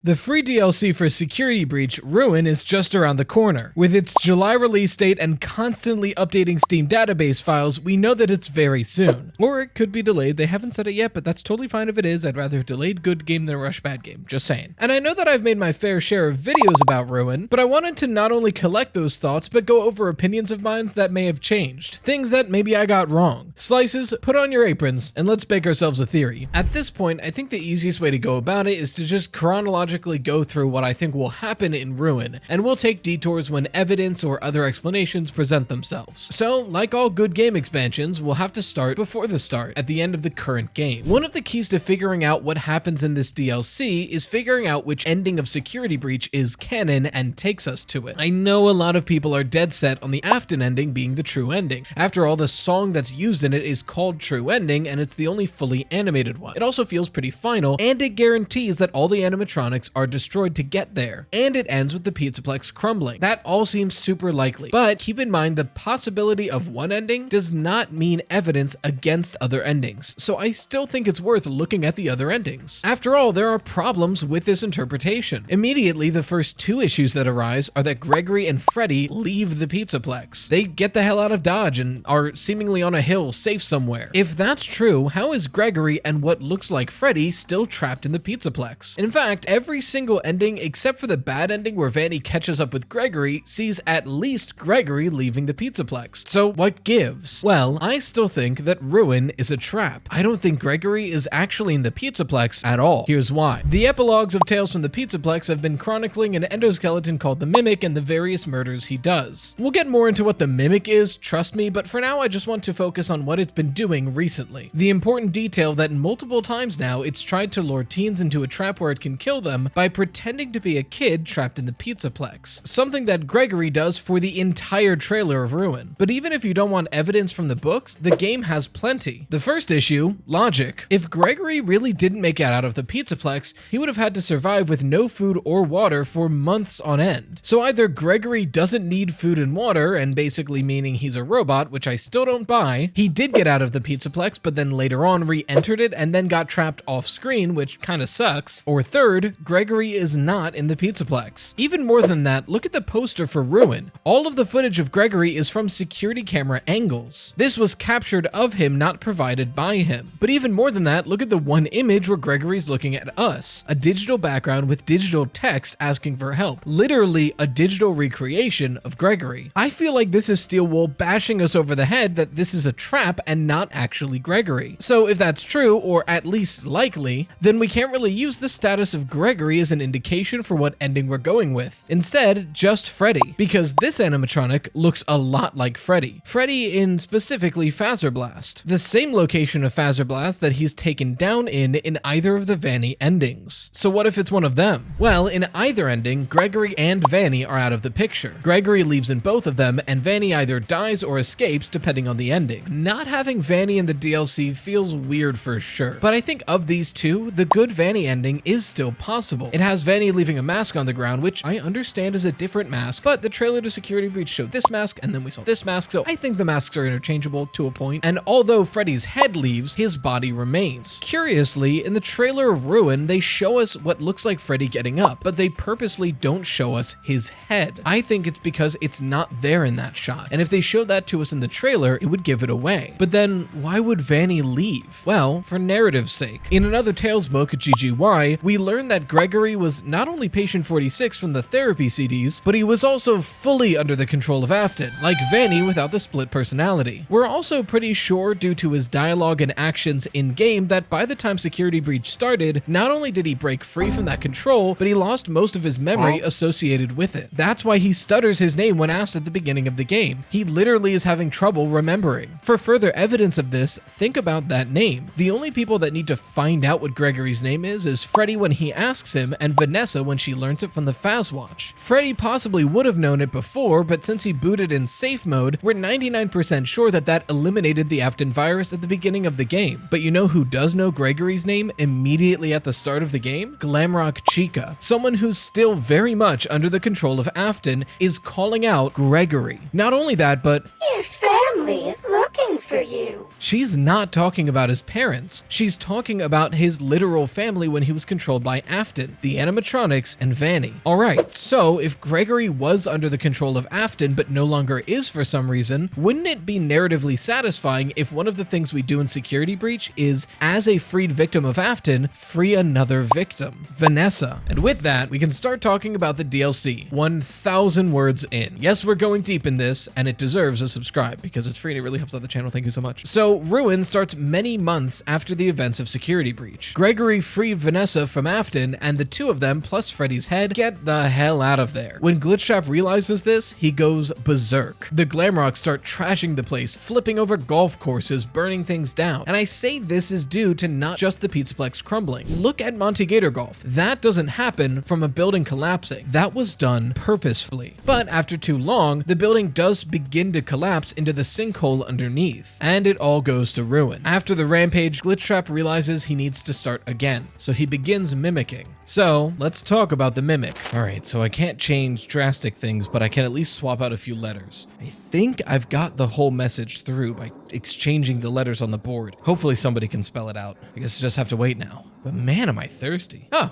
The free DLC for Security Breach, Ruin, is just around the corner. With its July release date and constantly updating Steam database files, we know that it's very soon. Or it could be delayed, they haven't said it yet, but that's totally fine if it is. I'd rather delayed good game than rush bad game, just saying. And I know that I've made my fair share of videos about Ruin, but I wanted to not only collect those thoughts, but go over opinions of mine that may have changed. Things that maybe I got wrong. Slices, put on your aprons, and let's bake ourselves a theory. At this point, I think the easiest way to go about it is to just chronologically go through what I think will happen in Ruin, and we'll take detours when evidence or other explanations present themselves. So, like all good game expansions, we'll have to start before the start, at the end of the current game. One of the keys to figuring out what happens in this DLC is figuring out which ending of Security Breach is canon and takes us to it. I know a lot of people are dead set on the Afton ending being the true ending. After all, the song that's used in it is called True Ending, and it's the only fully animated one. It also feels pretty final, and it guarantees that all the animatronics are destroyed to get there, and it ends with the Pizzaplex crumbling. That all seems super likely, but keep in mind the possibility of one ending does not mean evidence against other endings, so I still think it's worth looking at the other endings. After all, there are problems with this interpretation. Immediately, the first two issues that arise are that Gregory and Freddy leave the Pizzaplex. They get the hell out of Dodge and are seemingly on a hill, safe somewhere. If that's true, how is Gregory and what looks like Freddy still trapped in the Pizzaplex? In fact, every single ending except for the bad ending where Vanny catches up with Gregory sees at least Gregory leaving the Pizzaplex. So what gives? Well, I still think that Ruin is a trap. I don't think Gregory is actually in the Pizzaplex at all. Here's why. The epilogues of Tales from the Pizzaplex have been chronicling an endoskeleton called the Mimic and the various murders he does. We'll get more into what the Mimic is, trust me, but for now I just want to focus on what it's been doing recently. The important detail that multiple times now it's tried to lure teens into a trap where it can kill them by pretending to be a kid trapped in the Pizzaplex, something that Gregory does for the entire trailer of Ruin. But even if you don't want evidence from the books, the game has plenty. The first issue, logic. If Gregory really didn't make it out of the Pizzaplex, he would have had to survive with no food or water for months on end. So either Gregory doesn't need food and water, and basically meaning he's a robot, which I still don't buy. He did get out of the Pizzaplex, but then later on re-entered it and then got trapped off screen, which kinda sucks. Or third, Gregory is not in the Pizzaplex. Even more than that, look at the poster for Ruin. All of the footage of Gregory is from security camera angles. This was captured of him, not provided by him. But even more than that, look at the one image where Gregory's looking at us. A digital background with digital text asking for help. Literally a digital recreation of Gregory. I feel like this is Steel Wool bashing us over the head that this is a trap and not actually Gregory. So if that's true, or at least likely, then we can't really use the status of Gregory as an indication for what ending we're going with. Instead, just Freddy, because this animatronic looks a lot like Freddy. Freddy in specifically Fazerblast, the same location of Fazerblast that he's taken down in either of the Vanny endings. So what if it's one of them? Well, in either ending, Gregory and Vanny are out of the picture. Gregory leaves in both of them, and Vanny either dies or escapes depending on the ending. Not having Vanny in the DLC feels weird for sure, but I think of these two, the good Vanny ending is still possible. It has Vanny leaving a mask on the ground, which I understand is a different mask, but the trailer to Security Breach showed this mask, and then we saw this mask, so I think the masks are interchangeable to a point, and although Freddy's head leaves, his body remains. Curiously, in the trailer of Ruin, they show us what looks like Freddy getting up, but they purposely don't show us his head. I think it's because it's not there in that shot, and if they showed that to us in the trailer, it would give it away. But then, why would Vanny leave? Well, for narrative's sake. In another Tales book, GGY, we learn that Gregory was not only Patient 46 from the therapy CDs, but he was also fully under the control of Afton, like Vanny without the split personality. We're also pretty sure, due to his dialogue and actions in-game, that by the time Security Breach started, not only did he break free from that control, but he lost most of his memory associated with it. That's why he stutters his name when asked at the beginning of the game. He literally is having trouble remembering. For further evidence of this, think about that name. The only people that need to find out what Gregory's name is Freddy when he asks him, and Vanessa when she learns it from the Fazwatch. Freddy possibly would have known it before, but since he booted in safe mode, we're 99% sure that that eliminated the Afton virus at the beginning of the game. But you know who does know Gregory's name immediately at the start of the game? Glamrock Chica. Someone who's still very much under the control of Afton is calling out Gregory. Not only that, but Your family is looking for you. She's not talking about his parents. She's talking about his literal family when he was controlled by Afton, the animatronics, and Vanny. Alright, so if Gregory was under the control of Afton but no longer is for some reason, wouldn't it be narratively satisfying if one of the things we do in Security Breach is, as a freed victim of Afton, free another victim, Vanessa? And with that, we can start talking about the DLC, 1,000 words in. Yes, we're going deep in this, and it deserves a subscribe because it's free and it really helps out the channel. Thank you so much. So Ruin starts many months after the events of Security Breach. Gregory freed Vanessa from Afton, and the two of them, plus Freddy's head, get the hell out of there. When Glitchtrap realizes this, he goes berserk. The Glamrocks start trashing the place, flipping over golf courses, burning things down. And I say this is due to not just the Pizzaplex crumbling. Look at Monty Gator Golf. That doesn't happen from a building collapsing. That was done purposefully. But after too long, the building does begin to collapse into the sinkhole underneath, and it all goes to ruin. After the rampage, Glitchtrap realizes he needs to start again, so he begins mimicking. So let's talk about the mimic. Alright, so I can't change drastic things, but I can at least swap out a few letters. I think I've got the whole message through by exchanging the letters on the board. Hopefully somebody can spell it out. I guess I just have to wait now. But man, am I thirsty. Oh,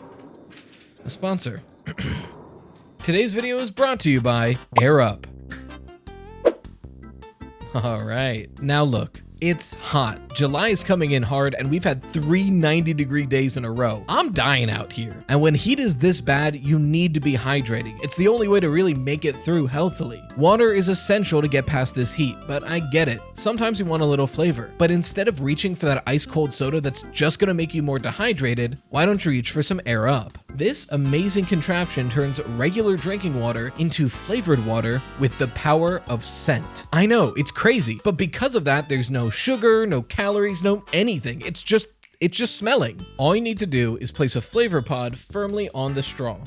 a sponsor. Today's video is brought to you by Air Up. Alright, now look. It's hot. July is coming in hard, and we've had 3 90-degree days in a row. I'm dying out here. And when heat is this bad, you need to be hydrating. It's the only way to really make it through healthily. Water is essential to get past this heat, but I get it. Sometimes you want a little flavor. But instead of reaching for that ice-cold soda that's just gonna make you more dehydrated, why don't you reach for some Air Up? This amazing contraption turns regular drinking water into flavored water with the power of scent. I know, it's crazy, but because of that, there's no sugar, no calories, no anything. It's just smelling. All you need to do is place a flavor pod firmly on the straw.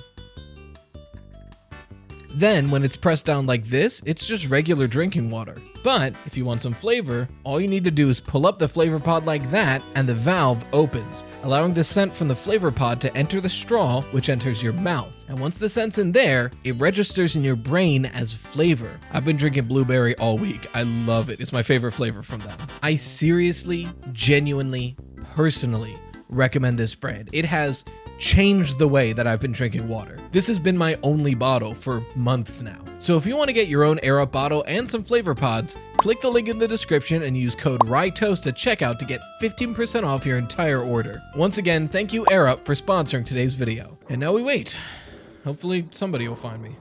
Then, when it's pressed down like this, it's just regular drinking water. But if you want some flavor, all you need to do is pull up the flavor pod like that, and the valve opens, allowing the scent from the flavor pod to enter the straw, which enters your mouth. And once the scent's in there, it registers in your brain as flavor. I've been drinking blueberry all week. I love it. It's my favorite flavor from them. I seriously, genuinely, personally recommend this brand. It has changed the way that I've been drinking water. This has been my only bottle for months now. So if you want to get your own Air Up bottle and some flavor pods, click the link in the description and use code RYTOAST at checkout to get 15% off your entire order. Once again, thank you Air Up for sponsoring today's video. And now we wait. Hopefully somebody will find me.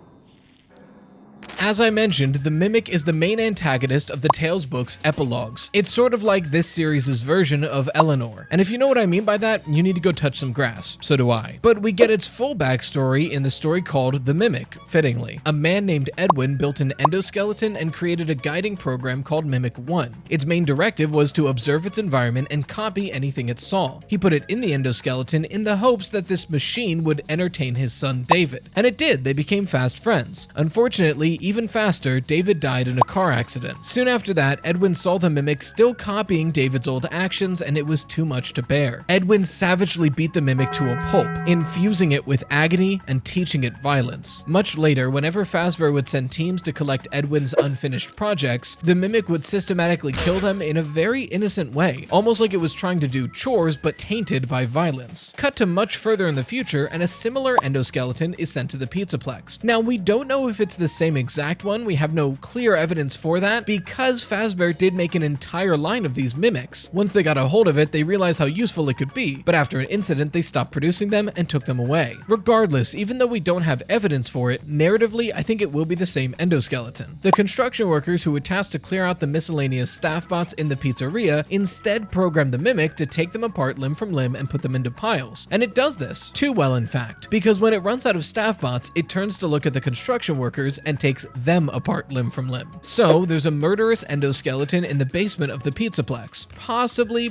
As I mentioned, the Mimic is the main antagonist of the Tales books' epilogues. It's sort of like this series' version of Eleanor. And if you know what I mean by that, you need to go touch some grass. So do I. But we get its full backstory in the story called The Mimic, fittingly. A man named Edwin built an endoskeleton and created a guiding program called Mimic 1. Its main directive was to observe its environment and copy anything it saw. He put it in the endoskeleton in the hopes that this machine would entertain his son David. And it did. They became fast friends. Unfortunately, even faster, David died in a car accident. Soon after that, Edwin saw the Mimic still copying David's old actions, and it was too much to bear. Edwin savagely beat the Mimic to a pulp, infusing it with agony and teaching it violence. Much later, whenever Fazbear would send teams to collect Edwin's unfinished projects, the Mimic would systematically kill them in a very innocent way, almost like it was trying to do chores but tainted by violence. Cut to much further in the future, and a similar endoskeleton is sent to the Pizzaplex. Now, we don't know if it's the same exact one. We have no clear evidence for that because Fazbear did make an entire line of these mimics. Once they got a hold of it, they realized how useful it could be, but after an incident, they stopped producing them and took them away. Regardless, even though we don't have evidence for it, narratively, I think it will be the same endoskeleton. The construction workers who were tasked to clear out the miscellaneous staff bots in the pizzeria instead programmed the Mimic to take them apart limb from limb and put them into piles. And it does this, too well in fact, because when it runs out of staff bots, it turns to look at the construction workers and takes them apart limb from limb. So there's a murderous endoskeleton in the basement of the Pizzaplex,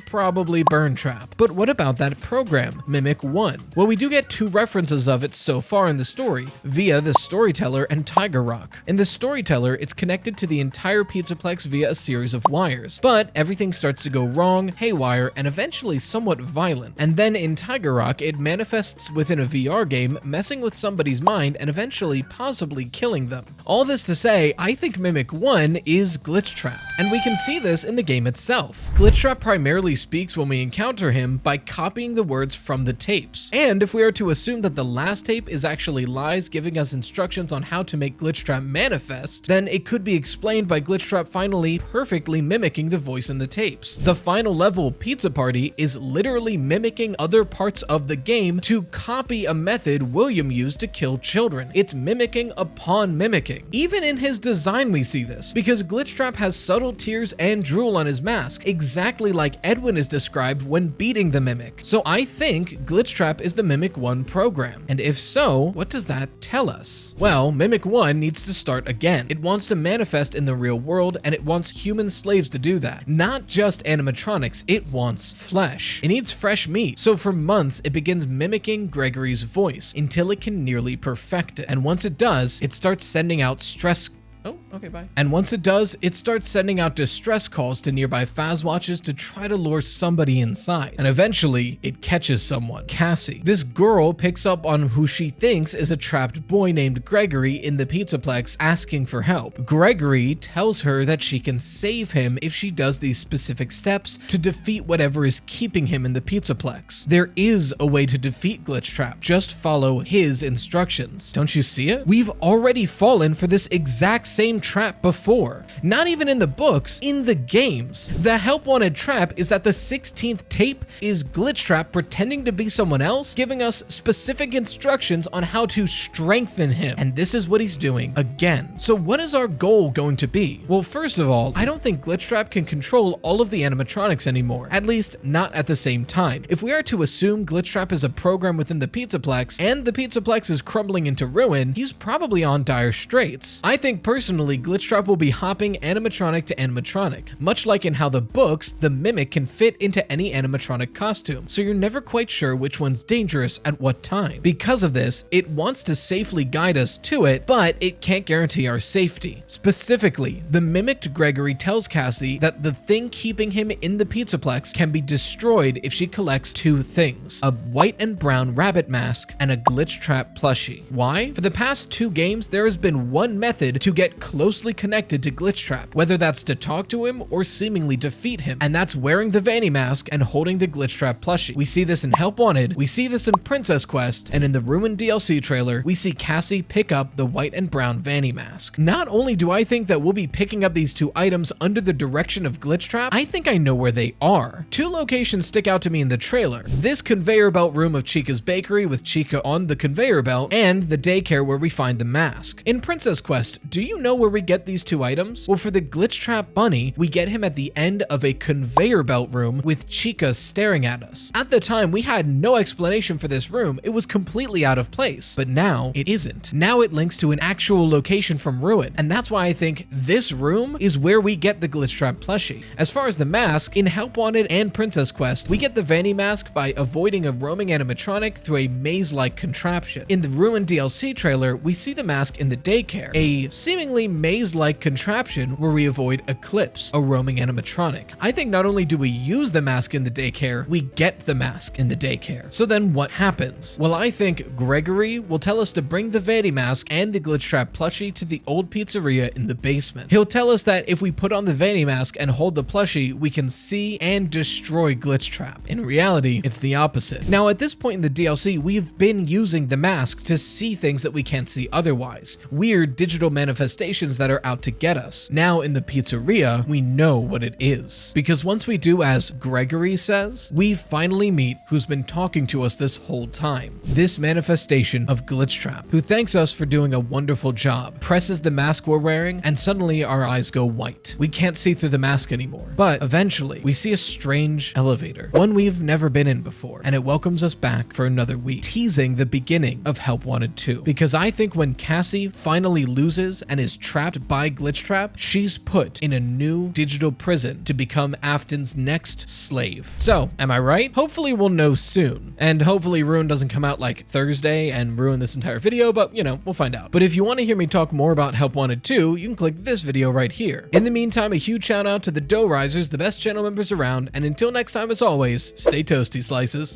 probably Burn Trap. But what about that program, Mimic 1? Well, we do get 2 references of it so far in the story, via the Storyteller and Tiger Rock. In the Storyteller, it's connected to the entire Pizzaplex via a series of wires, but everything starts to go wrong, haywire, and eventually somewhat violent. And then in Tiger Rock, it manifests within a VR game, messing with somebody's mind and eventually possibly killing them. All this to say, I think Mimic 1 is Glitchtrap, and we can see this in the game itself. Glitchtrap primarily speaks when we encounter him by copying the words from the tapes. And if we are to assume that the last tape is actually Lies giving us instructions on how to make Glitchtrap manifest, then it could be explained by Glitchtrap finally perfectly mimicking the voice in the tapes. The final level, Pizza Party, is literally mimicking other parts of the game to copy a method William used to kill children. It's mimicking upon mimicking. Even in his design we see this, because Glitchtrap has subtle tears and drool on his mask, exactly like Edwin is described when beating the Mimic. So I think Glitchtrap is the Mimic 1 program. And if so, what does that tell us? Well, Mimic 1 needs to start again. It wants to manifest in the real world, and it wants human slaves to do that. Not just animatronics, it wants flesh. It needs fresh meat. So for months, it begins mimicking Gregory's voice until it can nearly perfect it. And once it does, it starts sending out stress. Oh, okay, bye. And once it does, it starts sending out distress calls to nearby Fazwatches to try to lure somebody inside. And eventually, it catches someone, Cassie. This girl picks up on who she thinks is a trapped boy named Gregory in the Pizzaplex asking for help. Gregory tells her that she can save him if she does these specific steps to defeat whatever is keeping him in the Pizzaplex. There is a way to defeat Glitchtrap. Just follow his instructions. Don't you see it? We've already fallen for this exact same trap before. Not even in the books, in the games. The Help Wanted trap is that the 16th tape is Glitchtrap pretending to be someone else, giving us specific instructions on how to strengthen him. And this is what he's doing again. So what is our goal going to be? Well, first of all, I don't think Glitchtrap can control all of the animatronics anymore, at least not at the same time. If we are to assume Glitchtrap is a program within the Pizzaplex, and the Pizzaplex is crumbling into ruin, he's probably on dire straits. I think personally, Glitchtrap will be hopping animatronic to animatronic, much like in how the books, the Mimic can fit into any animatronic costume, so you're never quite sure which one's dangerous at what time. Because of this, it wants to safely guide us to it, but it can't guarantee our safety. Specifically, the mimicked Gregory tells Cassie that the thing keeping him in the Pizzaplex can be destroyed if she collects two things: a white and brown rabbit mask and a Glitchtrap plushie. Why? For the past 2 games, there has been one method to get closely connected to Glitchtrap, whether that's to talk to him or seemingly defeat him, and that's wearing the Vanny mask and holding the Glitchtrap plushie. We see this in Help Wanted, we see this in Princess Quest, and in the Ruin DLC trailer, we see Cassie pick up the white and brown Vanny mask. Not only do I think that we'll be picking up these 2 items under the direction of Glitchtrap, I think I know where they are. 2 locations stick out to me in the trailer: this conveyor belt room of Chica's bakery with Chica on the conveyor belt, and the daycare where we find the mask. In Princess Quest, do you know where we get these 2 items? Well, for the Glitchtrap bunny, we get him at the end of a conveyor belt room with Chica staring at us. At the time, we had no explanation for this room. It was completely out of place, but now it isn't. Now it links to an actual location from Ruin, and that's why I think this room is where we get the Glitchtrap plushie. As far as the mask, in Help Wanted and Princess Quest, we get the Vanny mask by avoiding a roaming animatronic through a maze-like contraption. In the Ruin DLC trailer, we see the mask in the daycare, a seemingly maze-like contraption where we avoid Eclipse, a roaming animatronic. I think not only do we use the mask in the daycare, we get the mask in the daycare. So then what happens? Well, I think Gregory will tell us to bring the Vanny mask and the Glitchtrap plushie to the old pizzeria in the basement. He'll tell us that if we put on the Vanny mask and hold the plushie, we can see and destroy Glitchtrap. In reality, it's the opposite. Now, at this point in the DLC, we've been using the mask to see things that we can't see otherwise. Weird digital manifestations that are out to get us. Now in the pizzeria, we know what it is. Because once we do as Gregory says, we finally meet who's been talking to us this whole time. This manifestation of Glitchtrap, who thanks us for doing a wonderful job, presses the mask we're wearing, and suddenly our eyes go white. We can't see through the mask anymore. But eventually, we see a strange elevator, one we've never been in before, and it welcomes us back for another week, teasing the beginning of Help Wanted 2. Because I think when Cassie finally loses and is trapped by Glitchtrap, she's put in a new digital prison to become Afton's next slave. So, am I right? Hopefully we'll know soon. And hopefully Ruin doesn't come out like Thursday and ruin this entire video, but you know, we'll find out. But if you want to hear me talk more about Help Wanted 2, you can click this video right here. In the meantime, a huge shout out to the Dough Risers, the best channel members around, and until next time, as always, stay toasty, slices.